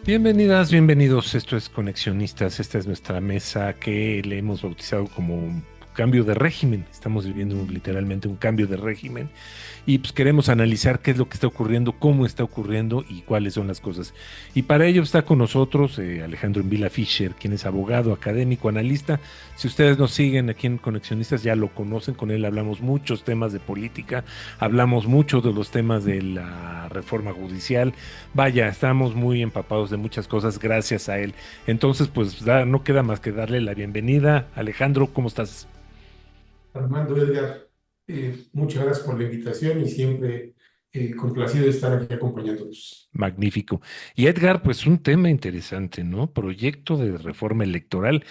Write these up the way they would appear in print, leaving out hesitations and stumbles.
Bienvenidas, bienvenidos. Esto es Conexionistas. Esta es nuestra mesa que le hemos bautizado como un cambio de régimen. Estamos viviendo literalmente un cambio de régimen y pues queremos analizar qué es lo que está ocurriendo, cómo está ocurriendo y cuáles son las cosas. Y para ello está con nosotros Alejandro Envila Fischer, quien es abogado, académico, analista. Si ustedes nos siguen aquí en Conexionistas ya lo conocen, con él hablamos muchos temas de política, hablamos mucho de los temas de la reforma judicial. Vaya, estamos muy empapados de muchas cosas gracias a él. Entonces, pues no queda más que darle la bienvenida. Alejandro, ¿cómo estás? Armando, Edgar, muchas gracias por la invitación y siempre complacido de estar aquí acompañándonos. Magnífico. Y Edgar, pues un tema interesante, ¿no? Proyecto de reforma electoral.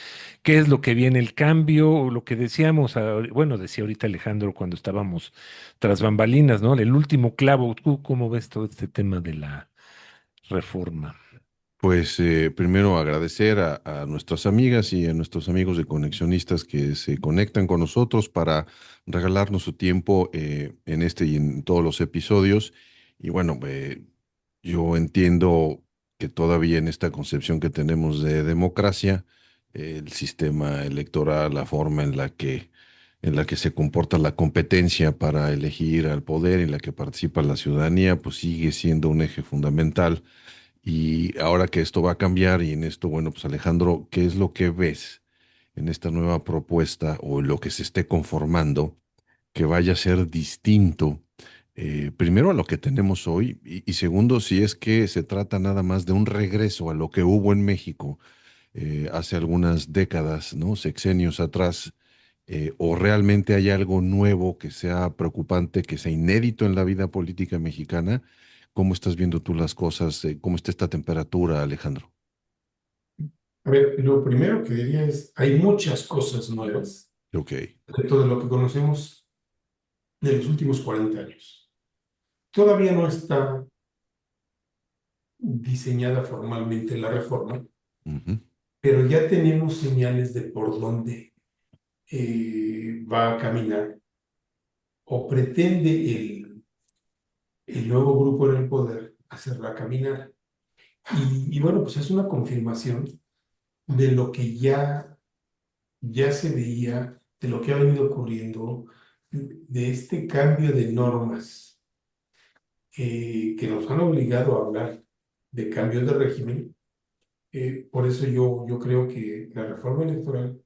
¿Qué es lo que viene el cambio? O lo que decíamos, bueno, decía ahorita Alejandro cuando estábamos tras bambalinas, ¿no? El último clavo. ¿Tú cómo ves todo este tema de la reforma? Pues primero agradecer a nuestras amigas y a nuestros amigos de Conexionistas que se conectan con nosotros para regalarnos su tiempo en este y en todos los episodios. Y bueno, yo entiendo que todavía en esta concepción que tenemos de democracia, el sistema electoral, la forma en la que se comporta la competencia para elegir al poder, en la que participa la ciudadanía, pues sigue siendo un eje fundamental y ahora que esto va a cambiar y en esto, bueno, pues Alejandro, ¿qué es lo que ves en esta nueva propuesta o en lo que se esté conformando que vaya a ser distinto, primero a lo que tenemos hoy y segundo, si es que se trata nada más de un regreso a lo que hubo en México hace algunas décadas, ¿no? Sexenios atrás, o realmente hay algo nuevo que sea preocupante, que sea inédito en la vida política mexicana? ¿Cómo estás viendo tú las cosas? ¿Cómo está esta temperatura, Alejandro? A ver, lo primero que diría es, hay muchas cosas nuevas Ok. dentro de lo que conocemos de los últimos 40 años. Todavía no está diseñada formalmente la reforma, Ujú, pero ya tenemos señales de por dónde va a caminar o pretende el nuevo grupo en el poder hacerla caminar. Y bueno, pues es una confirmación de lo que ya se veía, de lo que ha venido ocurriendo, de este cambio de normas que nos han obligado a hablar de cambios de régimen. Por eso yo creo que la reforma electoral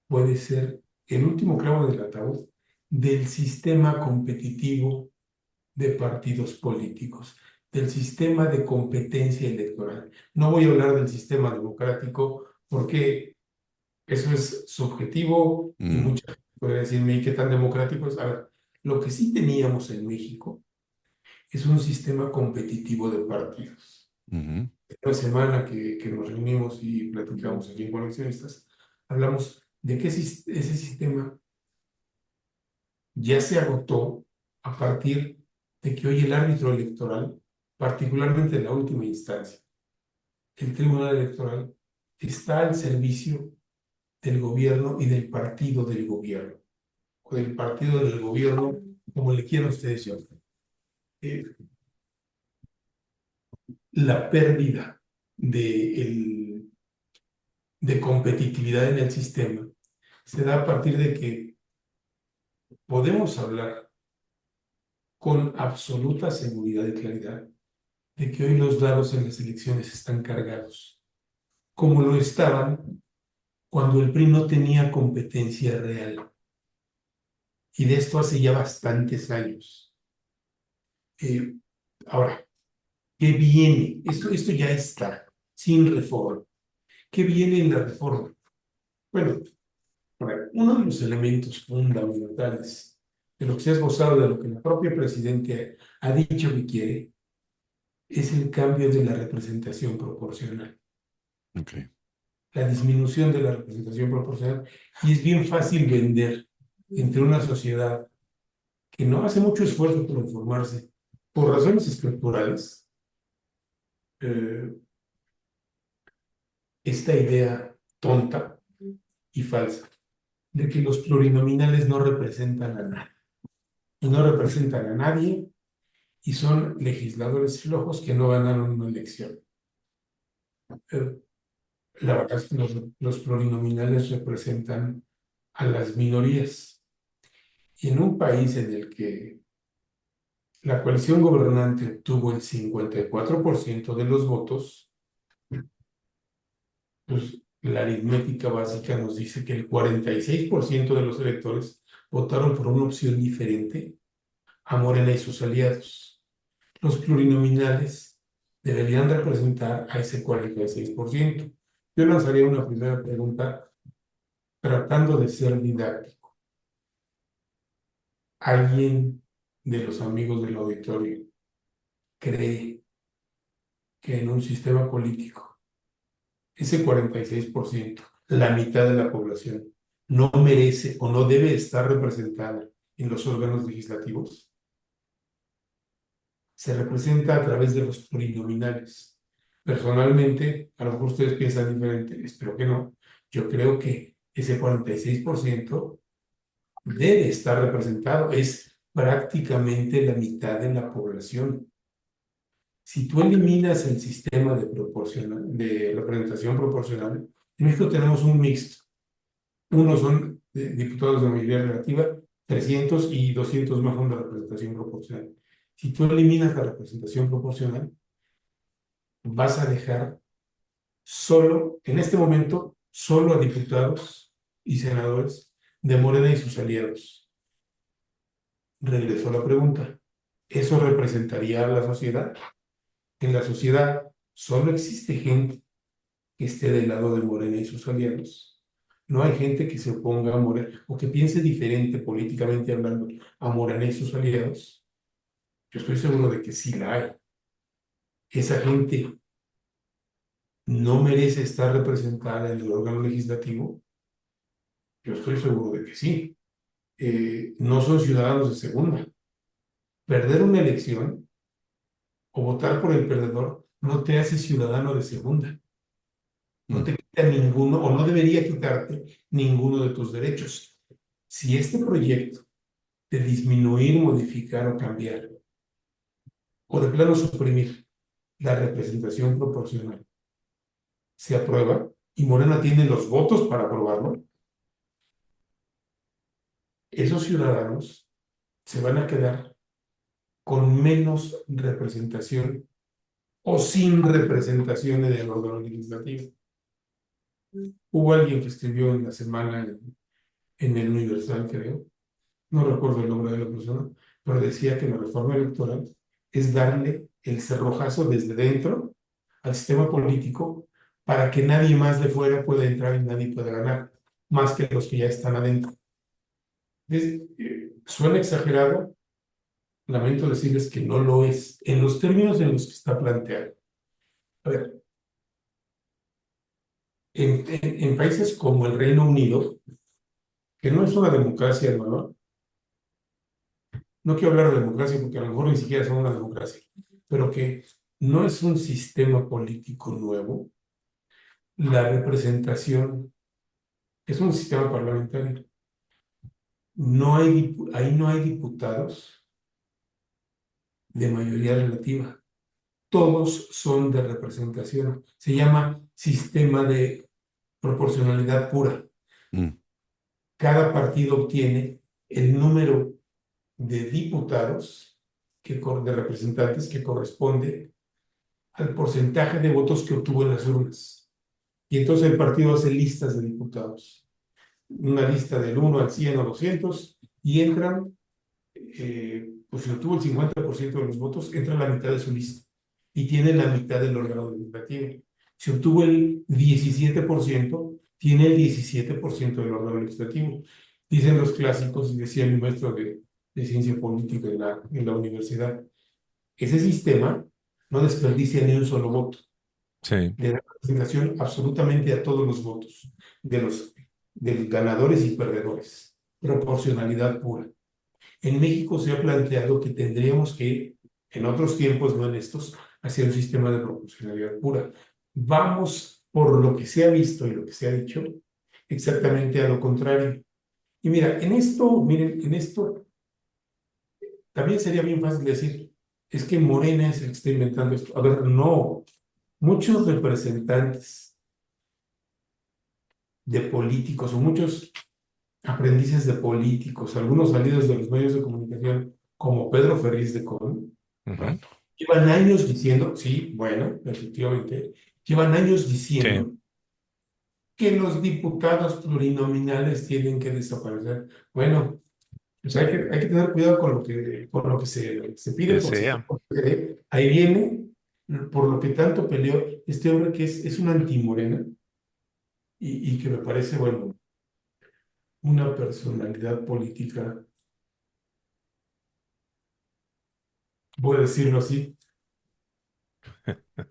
puede ser el último clavo del ataúd del sistema competitivo de partidos políticos, del sistema de competencia electoral. No voy a hablar del sistema democrático porque eso es subjetivo y mm, mucha gente puede decirme, ¿y qué tan democrático es? A ver, lo que sí teníamos en México es un sistema competitivo de partidos. ujú, Una semana que nos reunimos y platicamos aquí en Conexionistas, hablamos de que ese sistema ya se agotó a partir de que hoy el árbitro electoral, particularmente en la última instancia, el Tribunal Electoral, está al servicio del gobierno y del partido del gobierno, o del partido del gobierno, como le quieran ustedes llamar. Eh, la pérdida de, de competitividad en el sistema se da a partir de que podemos hablar con absoluta seguridad y claridad de que hoy los dados en las elecciones están cargados, como lo estaban cuando el PRI no tenía competencia real. Y de esto hace ya bastantes años. Eh, ahora, ¿qué viene? Esto ya está, sin reforma. ¿Qué viene en la reforma? Bueno, a ver, uno de los elementos fundamentales de lo que se ha esbozado, de lo que la propia Presidenta ha dicho que quiere, es el cambio de la representación proporcional, ok. la disminución de la representación proporcional. Y es bien fácil vender entre una sociedad que no hace mucho esfuerzo por informarse por razones estructurales, eh, esta idea tonta y falsa de que los plurinominales no representan a nadie. Y no representan a nadie y son legisladores flojos que no ganaron una elección. Eh, La verdad es que los plurinominales representan a las minorías. Y en un país en el que la coalición gobernante obtuvo el 54% de los votos, pues la aritmética básica nos dice que el 46% de los electores votaron por una opción diferente a Morena y sus aliados. Los plurinominales deberían representar a ese 46%. Yo lanzaría una primera pregunta tratando de ser didáctico. ¿Alguien de los amigos del auditorio cree que en un sistema político ese 46%, la mitad de la población, no merece o no debe estar representada en los órganos legislativos? Se representa a través de los plurinominales. Personalmente, a lo mejor ustedes piensan diferente, espero que no. Yo creo que ese 46% debe estar representado, es prácticamente la mitad de la población. Si tú eliminas el sistema de representación proporcional, en México tenemos un mixto. Unos son diputados de mayoría relativa, 300 y 200 más son de representación proporcional. Si tú eliminas la representación proporcional, vas a dejar solo, en este momento, solo a diputados y senadores de Morena y sus aliados. Regreso a la pregunta. ¿Eso representaría a la sociedad? En la sociedad solo existe gente que esté del lado de Morena y sus aliados. No hay gente que se oponga a Morena o que piense diferente políticamente hablando a Morena y sus aliados. Yo estoy seguro de que sí la hay. Esa gente no merece estar representada en el órgano legislativo. Yo estoy seguro de que sí. No son ciudadanos de segunda. Perder una elección o votar por el perdedor no te hace ciudadano de segunda. No Mm. te quita ninguno o no debería quitarte ninguno de tus derechos. Si este proyecto de disminuir, modificar o cambiar o de plano suprimir la representación proporcional se aprueba y Morena tiene los votos para aprobarlo, esos ciudadanos se van a quedar con menos representación o sin representación en el órgano legislativo. Hubo alguien que escribió en la semana en el Universal, creo, no recuerdo el nombre de la persona, pero decía que la reforma electoral es darle el cerrojazo desde dentro al sistema político para que nadie más de fuera pueda entrar y nadie pueda ganar, más que los que ya están adentro. Suena exagerado, lamento decirles que no lo es, en los términos en los que está planteado. A ver, en países como el Reino Unido, que no es una democracia nueva, no quiero hablar de democracia porque a lo mejor ni siquiera son una democracia, pero que no es un sistema político nuevo, la representación es un sistema parlamentario. Ahí no hay diputados de mayoría relativa. Todos son de representación. Se llama sistema de proporcionalidad pura. Mm. Cada partido obtiene el número de diputados, de representantes que corresponde al porcentaje de votos que obtuvo en las urnas. Y entonces el partido hace listas de diputados. Una lista del 1 al 100 o 200 y entran, pues si obtuvo el 50% de los votos, entra la mitad de su lista y tiene la mitad del órgano legislativo. Si obtuvo el 17%, tiene el 17% del órgano legislativo. Dicen los clásicos, y decía mi maestro de ciencia política en la universidad, ese sistema no desperdicia ni un solo voto. Sí. Le da representación absolutamente a todos los votos, de los ganadores y perdedores. Proporcionalidad pura. En México se ha planteado que tendríamos que, en otros tiempos, no en estos, hacer un sistema de proporcionalidad pura. Vamos, por lo que se ha visto y lo que se ha dicho, exactamente a lo contrario. Y mira, miren, en esto también sería bien fácil decir, es que Morena es el que está inventando esto. A ver, no muchos representantes de políticos o muchos aprendices de políticos, algunos salidos de los medios de comunicación, como Pedro Ferriz de Con, Ujú. ¿no? Llevan años diciendo, sí, bueno, efectivamente, llevan años Sí, diciendo que los diputados plurinominales tienen que desaparecer. Bueno, pues hay que tener cuidado con lo que se pide, desea. porque ahí viene, por lo que tanto peleó este hombre que es un antimorena y que me parece, bueno, una personalidad política, voy a decirlo así,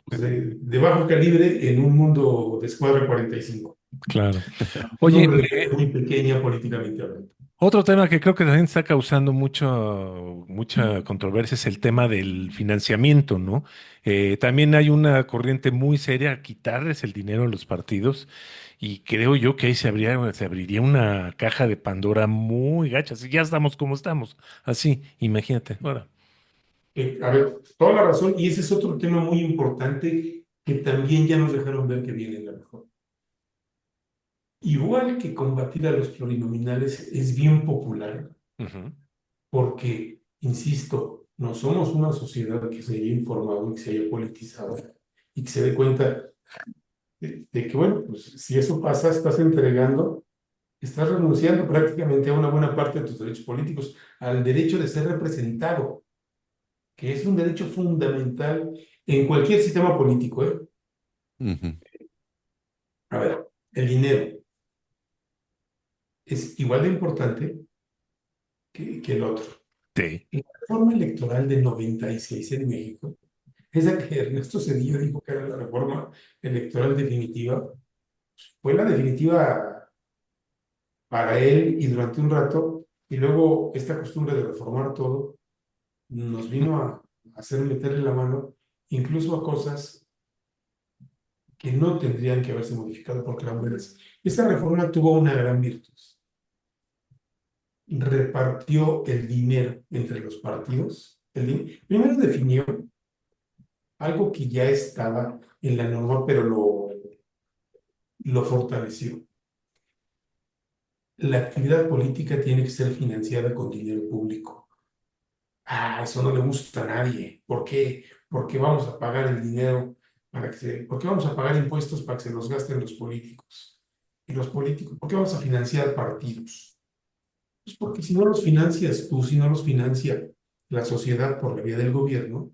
pues de bajo calibre en un mundo de escuadra 45. Claro. Un Oye, hombre de mente muy pequeña políticamente hablando. otro tema que creo que también está causando mucha controversia es el tema del financiamiento, ¿no? También hay una corriente muy seria a quitarles el dinero a los partidos y creo yo que ahí se abriría una caja de Pandora muy gacha. Si ya estamos como estamos, así, imagínate. Ahora, A ver, toda la razón, y ese es otro tema muy importante que también ya nos dejaron ver que viene en la mejor. Igual que combatir a los plurinominales es bien popular, ujú, porque, insisto, no somos una sociedad que se haya informado y que se haya politizado y que se dé cuenta de que, bueno, pues si eso pasa, estás renunciando prácticamente a una buena parte de tus derechos políticos, al derecho de ser representado, que es un derecho fundamental en cualquier sistema político, ¿eh? Ujú. A ver, el dinero es igual de importante que el otro. sí, La reforma electoral del 96 en México, esa que Ernesto Zedillo dijo que era la reforma electoral definitiva, fue la definitiva para él y durante un rato, y luego esta costumbre de reformar todo nos vino a hacer meterle la mano incluso a cosas que no tendrían que haberse modificado porque la mujeres. Esta reforma tuvo una gran virtud. Repartió el dinero entre los partidos. Primero definió algo que ya estaba en la norma, pero lo fortaleció. La actividad política tiene que ser financiada con dinero público. Ah, eso no le gusta a nadie. ¿Por qué? Porque vamos a pagar el dinero ¿por qué vamos a pagar impuestos para que se los gasten los políticos? Y los políticos, ¿por qué vamos a financiar partidos? Pues porque si no los financias tú, si no los financia la sociedad por la vía del gobierno,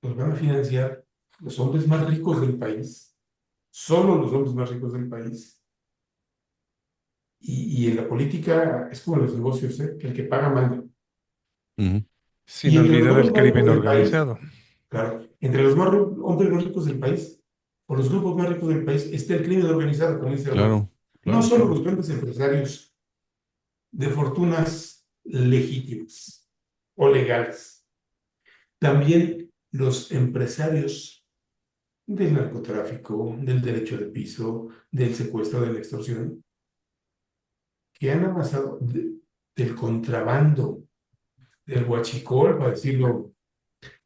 los van a financiar los hombres más ricos del país, solo los hombres más ricos del país. Y en la política es como en los negocios, ¿eh? Que el que paga manda. Ujú. sin Y entre los olvidar hombres el más crimen ricos del país, organizado. claro, entre los hombres más ricos del país, o los grupos más ricos del país, está el crimen organizado, como dice Armando. Claro, No claro, solo claro. los grandes empresarios de fortunas legítimas o legales, también los empresarios del narcotráfico, del derecho de piso, del secuestro, de la extorsión, que han amasado del contrabando, del huachicol, para decirlo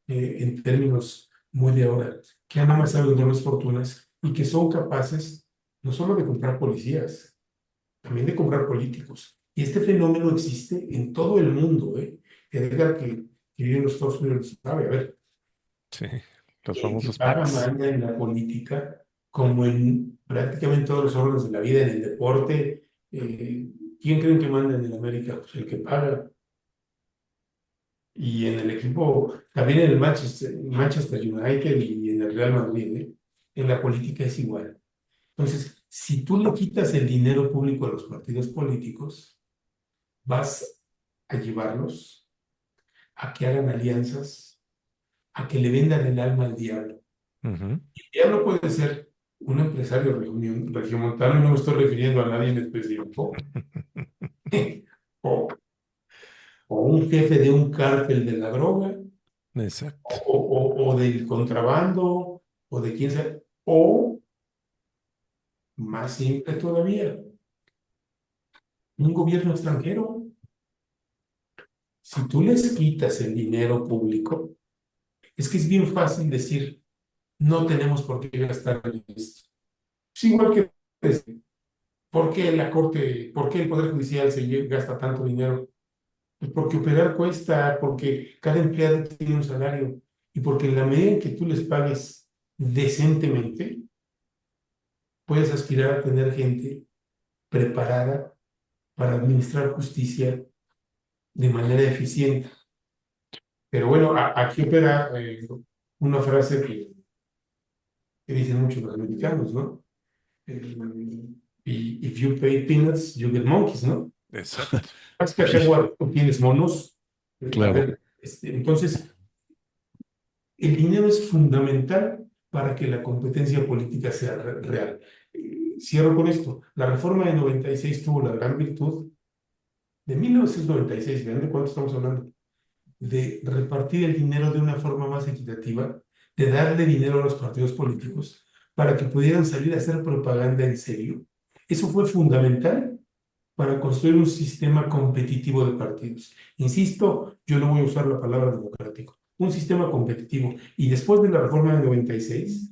en términos muy de ahora, que han amasado enormes fortunas y que son capaces no solo de comprar policías, también de comprar políticos. Y este fenómeno existe en todo el mundo, ¿eh? Edgar, que vive en los Estados Unidos, sabe, a ver, Sí, los el que famosos paga PACs. manda en la política, como en prácticamente todos los órdenes de la vida, en el deporte. ¿Quién creen que manda en el América? Pues el que paga. Y en el equipo, también en el Manchester United y en el Real Madrid, ¿eh? En la política es igual. Entonces, si tú le quitas el dinero público a los partidos políticos, vas a llevarlos a que hagan alianzas, a que le vendan el alma al diablo. Ujú. El diablo puede ser un empresario regiomontano, y no me estoy refiriendo a nadie en específico, o, o un jefe de un cártel de la droga, Exacto. o del contrabando, o de quién sea, o más simple todavía, un gobierno extranjero. Si tú les quitas el dinero público, es que es bien fácil decir, no tenemos por qué gastar en esto. Es igual que, ¿por qué la Corte, por qué el Poder Judicial gasta tanto dinero? Pues porque operar cuesta, porque cada empleado tiene un salario y porque en la medida en que tú les pagues decentemente, puedes aspirar a tener gente preparada para administrar justicia de manera eficiente. Pero bueno, aquí opera una frase que dicen muchos los americanos, ¿no? Eh, y if you pay peanuts, you get monkeys, ¿no? Exacto. Es que acá tú tienes monos. A Claro. ver, entonces, el dinero es fundamental para que la competencia política sea real. Cierro con esto. La reforma de 96 tuvo la gran virtud de 1996, ¿ven de cuánto estamos hablando? De repartir el dinero de una forma más equitativa, de darle dinero a los partidos políticos para que pudieran salir a hacer propaganda en serio. Eso fue fundamental para construir un sistema competitivo de partidos. Insisto, yo no voy a usar la palabra democrático, un sistema competitivo. Y después de la reforma del 96,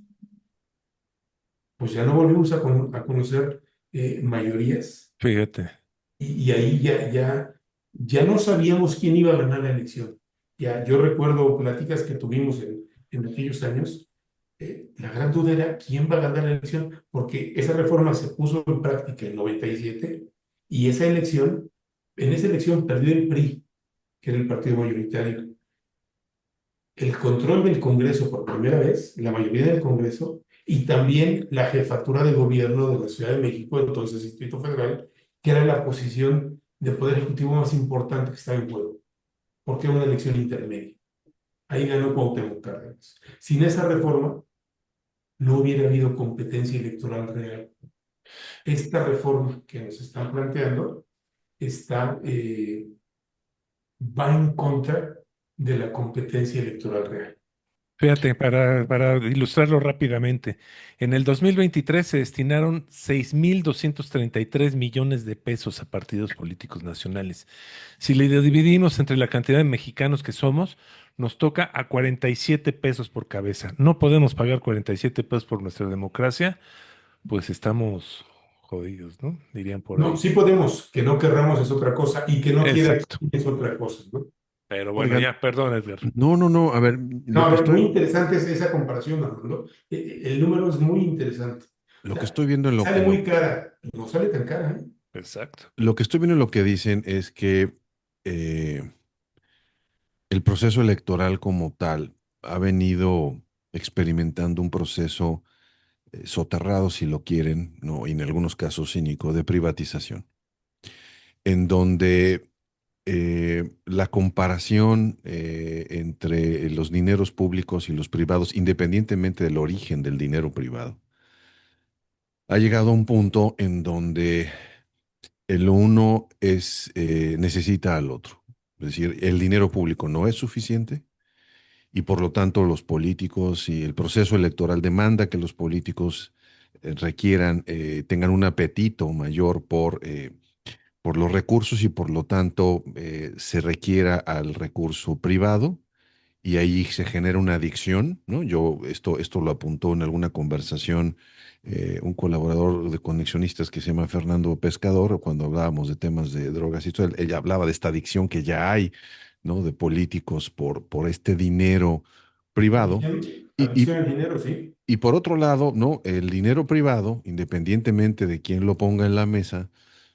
pues ya no volvimos a conocer mayorías Fíjate. y ahí ya no sabíamos quién iba a ganar la elección. Ya, yo recuerdo pláticas que tuvimos en aquellos años. La gran duda era quién va a ganar la elección, porque esa reforma se puso en práctica en 97 y en esa elección perdió el PRI, que era el partido mayoritario. El control del Congreso por primera vez, la mayoría del Congreso, y también la jefatura de gobierno de la Ciudad de México, entonces Distrito Federal, que era la posición de poder ejecutivo más importante que estaba en juego, porque era una elección intermedia. Ahí ganó Cuauhtémoc Cárdenas. Sin esa reforma, no hubiera habido competencia electoral real. Esta reforma que nos están planteando va en contra de la competencia electoral real. Fíjate, para ilustrarlo rápidamente, en el 2023 se destinaron 6.233 millones de pesos a partidos políticos nacionales. Si le dividimos entre la cantidad de mexicanos que somos, nos toca a 47 pesos por cabeza. No podemos pagar 47 pesos por nuestra democracia, pues estamos jodidos, ¿no? Dirían por No, ahí. sí podemos, que no querramos es otra cosa y que no quiera Exacto. es otra cosa, ¿no? Pero bueno, Oigan, ya, perdón, Edgar. no, a ver, No, lo a que ver, muy estoy, interesante es esa comparación, Armando. El número es muy interesante. O lo que sea, estoy viendo sale muy cara, no sale tan cara, ¿eh? Exacto. lo que estoy viendo en lo que dicen es que eh, el proceso electoral como tal ha venido experimentando un proceso soterrado, si lo quieren, ¿no? Y en algunos casos cínico, de privatización, en donde la comparación entre los dineros públicos y los privados, independientemente del origen del dinero privado, ha llegado a un punto en donde el uno necesita al otro. Es decir, el dinero público no es suficiente y por lo tanto los políticos y el proceso electoral demanda que los políticos tengan un apetito mayor por los recursos y por lo tanto se requiera al recurso privado y ahí se genera una adicción, ¿no? Esto lo apuntó en alguna conversación un colaborador de Conexionistas que se llama Fernando Pescador, cuando hablábamos de temas de drogas y todo, ella hablaba de esta adicción que ya hay, ¿no? De políticos por este dinero privado. Y, Adicción y, al dinero, sí. y por otro lado, ¿no? El dinero privado, independientemente de quién lo ponga en la mesa,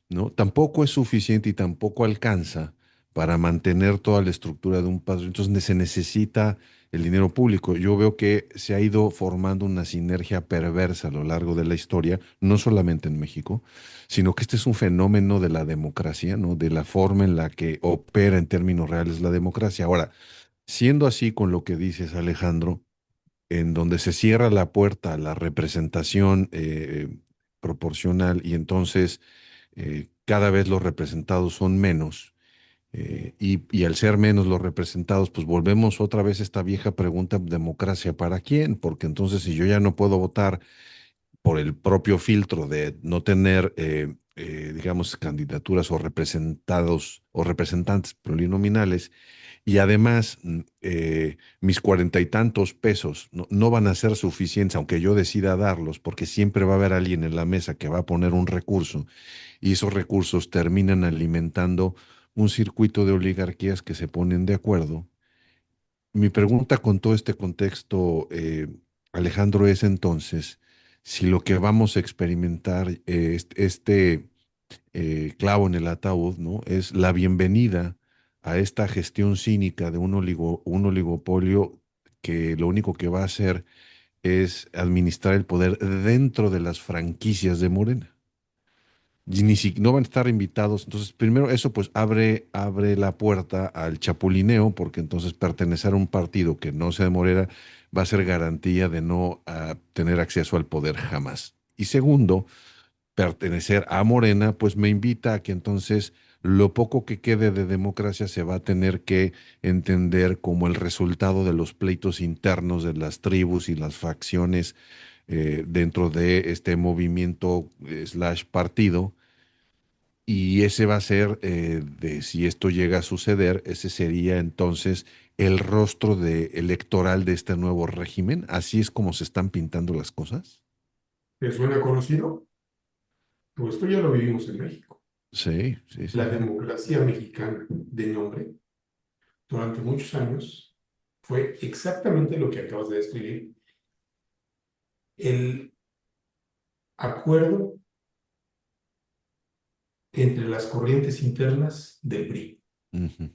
¿no? Tampoco es suficiente y tampoco alcanza para mantener toda la estructura de un país. Entonces se necesita el dinero público. Yo veo que se ha ido formando una sinergia perversa a lo largo de la historia, no solamente en México, sino que este es un fenómeno de la democracia, ¿no? De la forma en la que opera en términos reales la democracia. Ahora, siendo así con lo que dices, Alejandro, en donde se cierra la puerta a la representación proporcional y entonces cada vez los representados son menos. Y al ser menos los representados, pues volvemos otra vez a esta vieja pregunta, ¿democracia para quién? Porque entonces si yo ya no puedo votar por el propio filtro de no tener, digamos, candidaturas o representados o representantes plurinominales, Y además, mis 40 y tantos pesos no van a ser suficientes, aunque yo decida darlos, porque siempre va a haber alguien en la mesa que va a poner un recurso y esos recursos terminan alimentando un circuito de oligarquías que se ponen de acuerdo. Mi pregunta con todo este contexto, Alejandro, es entonces si lo que vamos a experimentar, clavo en el ataúd, ¿no? Es la bienvenida a esta gestión cínica de un oligopolio que lo único que va a hacer es administrar el poder dentro de las franquicias de Morena. Y no van a estar invitados. Entonces, primero eso pues abre la puerta al chapulineo, porque entonces pertenecer a un partido que no sea de Morena va a ser garantía de no tener acceso al poder jamás. Y segundo, pertenecer a Morena, pues me invita a que entonces lo poco que quede de democracia se va a tener que entender como el resultado de los pleitos internos de las tribus y las facciones dentro de este movimiento slash partido. Y ese va a ser, si esto llega a suceder, ese sería entonces el rostro electoral de este nuevo régimen. Así es como se están pintando las cosas. ¿Te suena conocido? Pues esto ya lo vivimos en México. Sí, sí, La sí. democracia mexicana de nombre, durante muchos años, fue exactamente lo que acabas de describir. El acuerdo entre las corrientes internas del PRI. Ujú.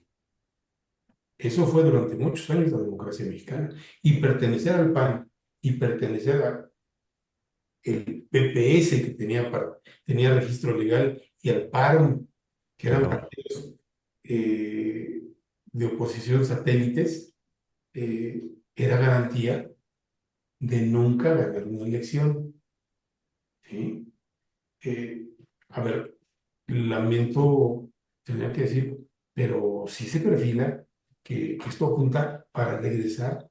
Eso fue durante muchos años la democracia mexicana. Y pertenecer al PAN y pertenecer al PPS, que tenía registro legal, y al PARM, que eran Claro. partidos de oposición satélites, era garantía de nunca ganar una elección. ¿Sí? Eh, a ver, lamento tener que decir, pero sí se perfila que esto apunta para regresar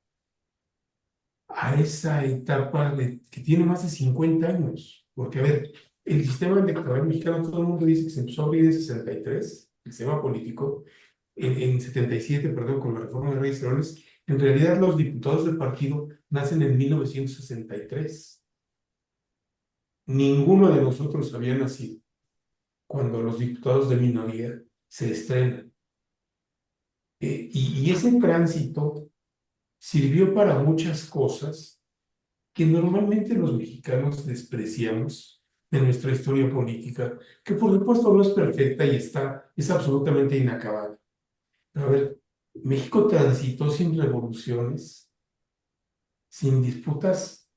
a esa etapa que tiene más de 50 años. Porque, a ver, el sistema electoral mexicano, todo el mundo dice que se empezó a abrir en 63, el sistema político, en 77, perdón, con la reforma de Reyes Heroles. En realidad, los diputados del partido nacen en 1963. Ninguno de nosotros había nacido cuando los diputados de minoría se estrenan. Y ese tránsito sirvió para muchas cosas que normalmente los mexicanos despreciamos de nuestra historia política, que por supuesto no es perfecta y es absolutamente inacabada. Pero a ver, México transitó sin revoluciones, sin disputas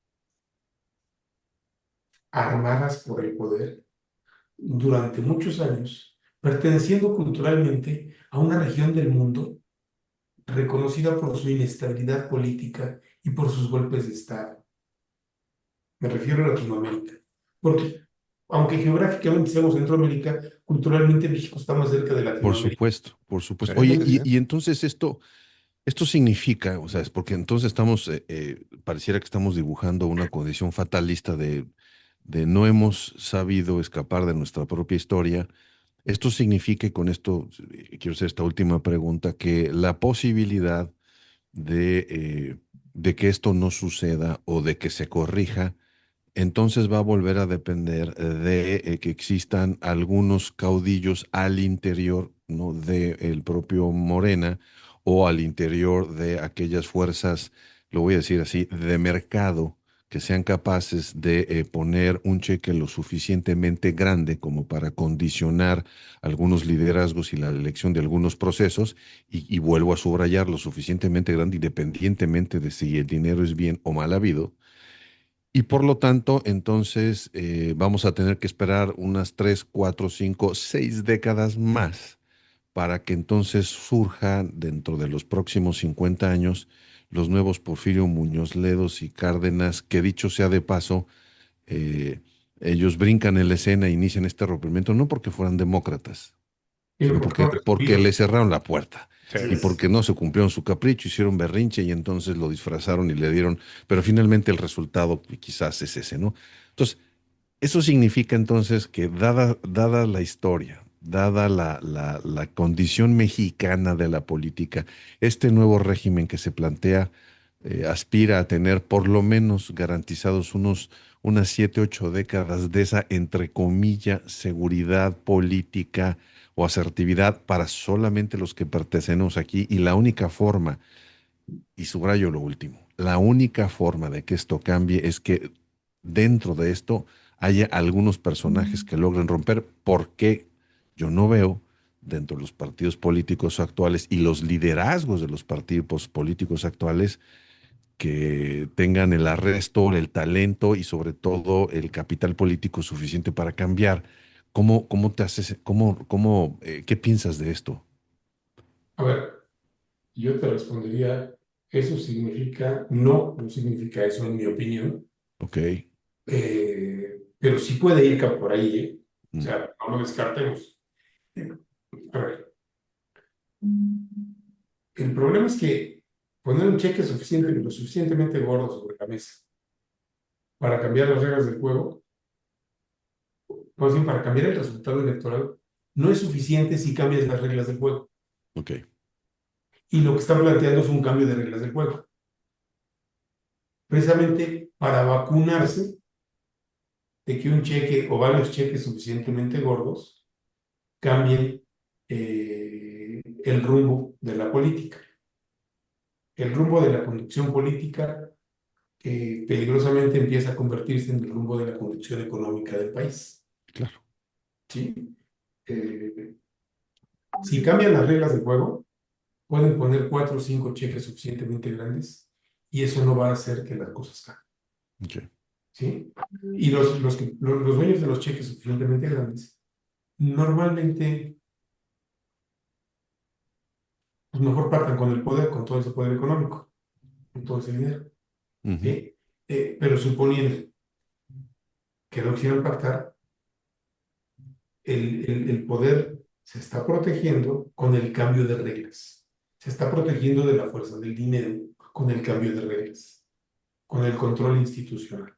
armadas por el poder durante muchos años, perteneciendo culturalmente a una región del mundo reconocida por su inestabilidad política y por sus golpes de Estado. Me refiero a Latinoamérica. Porque, aunque geográficamente seamos Centroamérica, culturalmente México está más cerca de Por Latinoamérica. supuesto, por Sí, supuesto. Oye, sí, sí. y entonces esto significa, o sea, es porque entonces pareciera que estamos dibujando una condición fatalista de no hemos sabido escapar de nuestra propia historia. Esto significa, y con esto quiero hacer esta última pregunta, que la posibilidad de que esto no suceda o de que se corrija, entonces va a volver a depender de que existan algunos caudillos al interior, ¿no? del propio Morena o al interior de aquellas fuerzas, lo voy a decir así, de mercado que sean capaces de poner un cheque lo suficientemente grande como para condicionar algunos liderazgos y la elección de algunos procesos, y vuelvo a subrayar lo suficientemente grande independientemente de si el dinero es bien o mal habido. Y por lo tanto, entonces vamos a tener que esperar unas 3, 4, 5, 6 décadas más para que entonces surja dentro de los próximos 50 años los nuevos Porfirio Muñoz Ledos y Cárdenas, que dicho sea de paso, eh, ellos brincan en la escena e inician este rompimiento no porque fueran demócratas, Pero sino porque porque, fueron porque le escogidos. cerraron la puerta Sí. Así y es. porque no se cumplieron su capricho, hicieron berrinche y entonces lo disfrazaron y le dieron, pero finalmente el resultado quizás es ese, ¿no? Entonces, eso significa entonces que dada la historia, dada la condición mexicana de la política, este nuevo régimen que se plantea aspira a tener por lo menos garantizados unas 7, 8 décadas de esa, entre comillas, seguridad política o asertividad para solamente los que pertenecemos aquí. Y la única forma, y subrayo lo último, la única forma de que esto cambie es que dentro de esto haya algunos personajes que logren romper, porque yo no veo dentro de los partidos políticos actuales y los liderazgos de los partidos políticos actuales que tengan el arresto, el talento y sobre todo el capital político suficiente para cambiar. ¿Cómo te haces, qué piensas de esto? A ver, yo te respondería, eso significa, no, no significa eso en mi opinión, Ok. pero sí puede ir por ahí, ¿eh? O Mm. sea, no lo descartemos. A ver, el problema es que poner un cheque lo suficientemente gordo sobre la mesa para cambiar las reglas del juego, más bien para cambiar el resultado electoral, no es suficiente si cambias las reglas del juego. Ok. Y lo que están planteando es un cambio de reglas del juego, precisamente para vacunarse de que un cheque o varios cheques suficientemente gordos cambien el rumbo de la política. El rumbo de la conducción política peligrosamente empieza a convertirse en el rumbo de la conducción económica del país. Claro. ¿Sí? Eh, si cambian las reglas del juego, pueden poner 4 o 5 cheques suficientemente grandes y eso no va a hacer que las cosas cambien. Ok. ¿Sí? Y los dueños de los cheques suficientemente grandes normalmente pues mejor partan con el poder, con todo ese poder económico, con todo ese dinero. Ujú. ¿Sí? Pero suponiendo que no quisieran pactar, el poder se está protegiendo con el cambio de reglas. Se está protegiendo de la fuerza del dinero con el cambio de reglas, con el control institucional,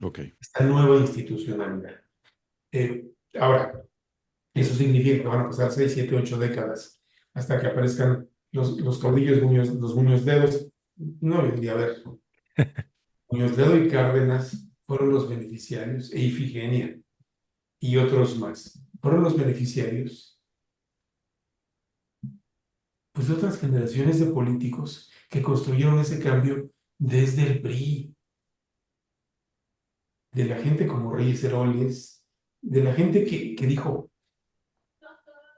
Ok. esta nueva institucionalidad. Ahora, eso significa que van a pasar 6, 7, 8 décadas hasta que aparezcan los caudillos, los Muñoz Dedos. No, a ver, Muñoz Ledo y Cárdenas fueron los beneficiarios, e Ifigenia y otros más. Fueron los beneficiarios pues, de otras generaciones de políticos que construyeron ese cambio desde el PRI, de la gente como Reyes Heroles, de la gente que dijo,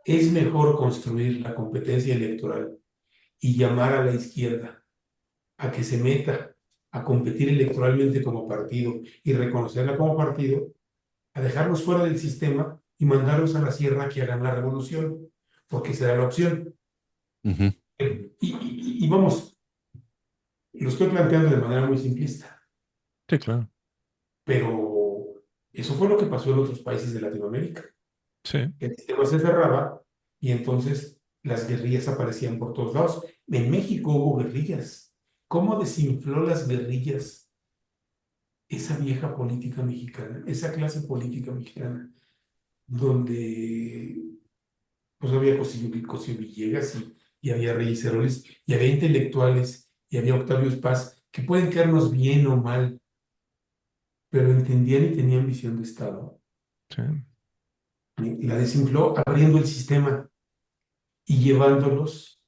es mejor construir la competencia electoral y llamar a la izquierda a que se meta a competir electoralmente como partido y reconocerla como partido, a dejarlos fuera del sistema y mandarlos a la sierra que hagan la revolución, porque será la opción. Ujú. Y vamos, lo estoy planteando de manera muy simplista, Sí, claro. pero eso fue lo que pasó en otros países de Latinoamérica. Sí. El sistema se cerraba y entonces las guerrillas aparecían por todos lados. En México hubo guerrillas. ¿Cómo desinfló las guerrillas esa vieja política mexicana, esa clase política mexicana, donde pues había Cosío Villegas y había Reyes Heroles y había intelectuales y había Octavio Paz que pueden caernos bien o mal, pero entendían y tenían visión de Estado. Sí. Y la desinfló abriendo el sistema y llevándolos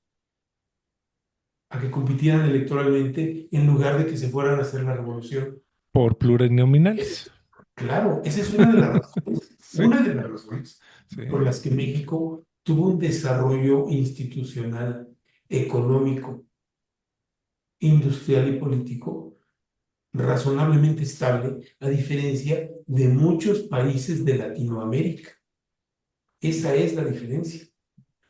a que compitieran electoralmente en lugar de que se fueran a hacer la revolución. Por plurinominales. Claro, esa es una de las razones, Sí, una de las razones sí. por las que México tuvo un desarrollo institucional, económico, industrial y político razonablemente estable, a diferencia de muchos países de Latinoamérica. Esa es la diferencia.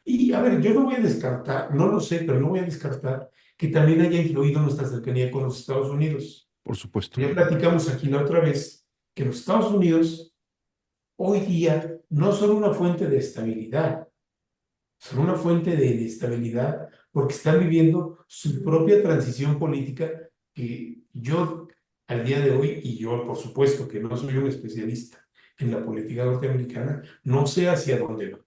Y a ver, yo no voy a descartar, no lo sé, pero no voy a descartar que también haya influido nuestra cercanía con los Estados Unidos. Por supuesto. Ya platicamos aquí la otra vez que los Estados Unidos hoy día no son una fuente de estabilidad, son una fuente de inestabilidad porque están viviendo su propia transición política que yo al día de hoy, y yo por supuesto que no soy un especialista en la política norteamericana. No sé hacia dónde va.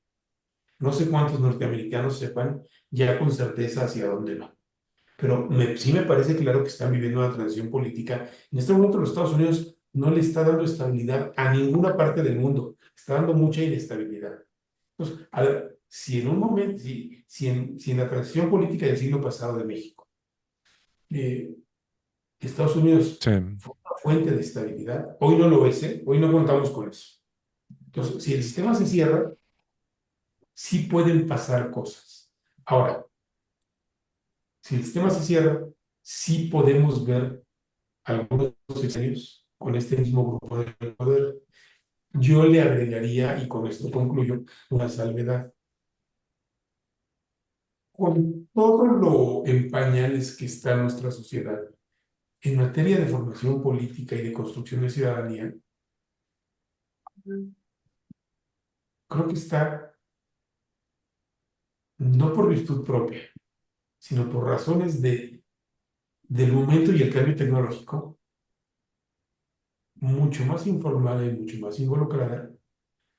No sé cuántos norteamericanos sepan ya con certeza hacia dónde va. Pero sí me parece claro que están viviendo una transición política. En este momento los Estados Unidos no le está dando estabilidad a ninguna parte del mundo, está dando mucha inestabilidad. Entonces, a ver, si en un momento, si en la transición política del siglo pasado de México, eh, Estados Unidos Sí, fue una fuente de estabilidad, hoy no lo es, ¿eh? Hoy no contamos con eso. Entonces, si el sistema se cierra, sí pueden pasar cosas. Ahora, si el sistema se cierra, sí podemos ver algunos sexenios con este mismo grupo de poder. Yo le agregaría, y con esto concluyo, una salvedad. Con todo lo en pañales que está nuestra sociedad en materia de formación política y de construcción de ciudadanía, creo que está no por virtud propia, sino por razones del momento y el cambio tecnológico, mucho más informada y mucho más involucrada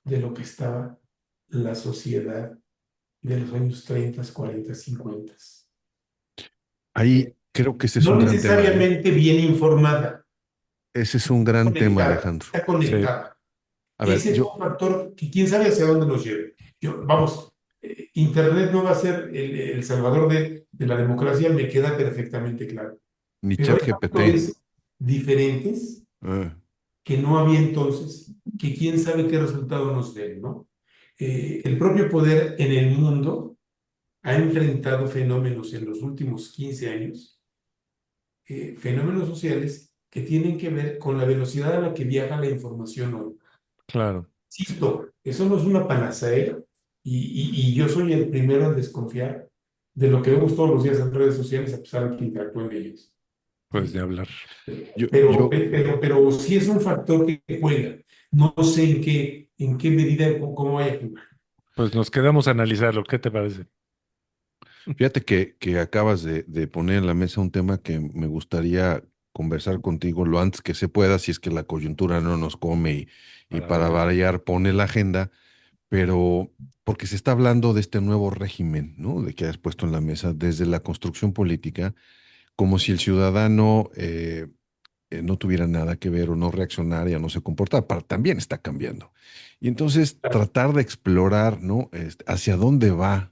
de lo que estaba la sociedad de los años 30, 40, 50. Ahí creo que ese es No un gran tema, ¿eh? necesariamente bien informada, Ese es un gran tema, conectada, Alejandro. está sí, conectada. A ver, Ese es un factor que quién sabe hacia dónde nos lleve. Vamos, Internet no va a ser el salvador de la democracia, me queda perfectamente claro. ni Pero hay ChatGPT. factores diferentes eh, que no había entonces, que quién sabe qué resultado nos den, ¿no? El propio poder en el mundo ha enfrentado fenómenos en los últimos 15 años, fenómenos sociales que tienen que ver con la velocidad a la que viaja la información hoy. claro. Insisto, eso no es una panacea y yo soy el primero en desconfiar de lo que vemos todos los días en redes sociales a pesar de que interactúo en ellas. Pues de ¿Sí? hablar. yo, Pero, yo, pero, pero sí es un factor que juega. No sé en qué medida, cómo vaya a jugar. Pues nos quedamos a analizarlo. ¿Qué te parece? Fíjate que acabas de poner en la mesa un tema que me gustaría conversar contigo lo antes que se pueda, si es que la coyuntura no nos come y Para para variar. variar pone la agenda, pero porque se está hablando de este nuevo régimen, ¿no? De que has puesto en la mesa desde la construcción política, como si el ciudadano no tuviera nada que ver o no reaccionara o no se comportara, también está cambiando. Y entonces tratar de explorar, ¿no? Hacia dónde va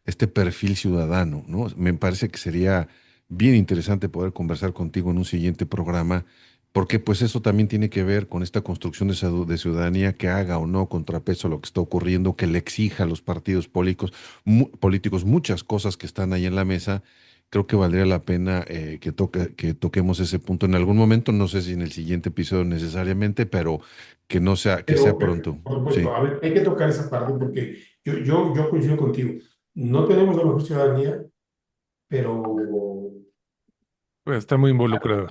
este perfil ciudadano, ¿no? Me parece que sería bien interesante poder conversar contigo en un siguiente programa, porque pues eso también tiene que ver con esta construcción de ciudadanía que haga o no contrapeso a lo que está ocurriendo, que le exija a los partidos políticos muchas cosas que están ahí en la mesa. Creo que valdría la pena que toquemos ese punto en algún momento, no sé si en el siguiente episodio necesariamente, pero que sea Pero, pronto. por supuesto, Sí, a ver, hay que tocar esa parte porque yo coincido contigo. No tenemos la mejor ciudadanía, pero Pues está muy involucrado.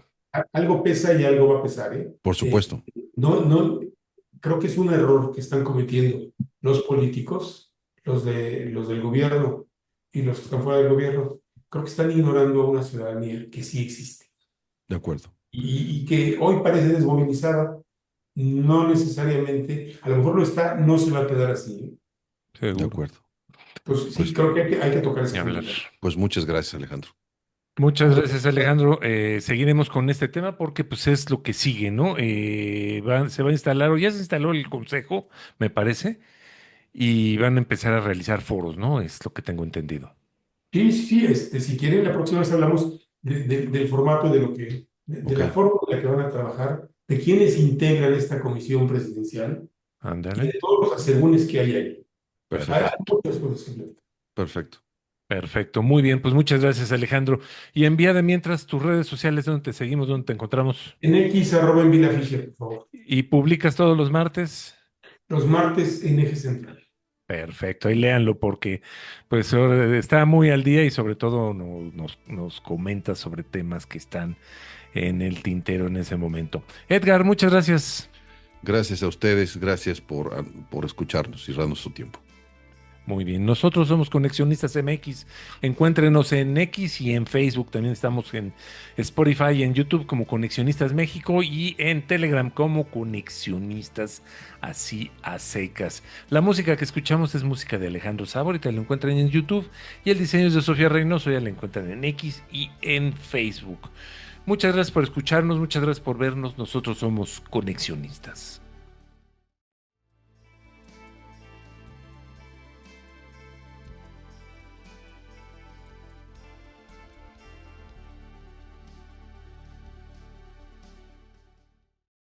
algo pesa y algo va a pesar, ¿eh? por supuesto, No, creo que es un error que están cometiendo los políticos, los del gobierno y los que están fuera del gobierno. Creo que están ignorando a una ciudadanía que sí existe de acuerdo, y que hoy parece desmovilizada. No necesariamente, a lo mejor lo está, no se va a quedar así, ¿eh? de Seguro. acuerdo. Entonces, sí, Pues creo que hay que tocar Ni ese hablar. punto. Pues muchas gracias, Alejandro. Muchas gracias, Alejandro. Seguiremos con este tema porque pues es lo que sigue, ¿no? Se va a instalar, o ya se instaló el consejo, me parece, y van a empezar a realizar foros, ¿no? Es lo que tengo entendido. Sí, sí, sí, si quieren, la próxima vez hablamos del formato, de Ok, la forma en la que van a trabajar, de quiénes integran esta comisión presidencial y Ándale. de todos los asegúnes que hay ahí. Hay perfecto, muchas cosas que ver. perfecto. Perfecto, muy bien, pues muchas gracias, Alejandro. Y envía mientras tus redes sociales donde te seguimos, donde te encontramos. En X, arroba en Vila Fisher, por favor. Y publicas todos los martes. Los martes en Eje Central. Perfecto, ahí léanlo porque pues está muy al día y sobre todo nos comenta sobre temas que están en el tintero en ese momento. Edgar, muchas gracias. Gracias a ustedes, gracias por escucharnos y darnos su tiempo. Muy bien, nosotros somos Conexionistas MX. Encuéntrenos en X y en Facebook. También estamos en Spotify y en YouTube como Conexionistas México y en Telegram como Conexionistas, así a secas. La música que escuchamos es música de Alejandro Sabo, ahorita lo encuentran en YouTube, y el diseño es de Sofía Reynoso, ya la encuentran en X y en Facebook. Muchas gracias por escucharnos, muchas gracias por vernos. Nosotros somos Conexionistas.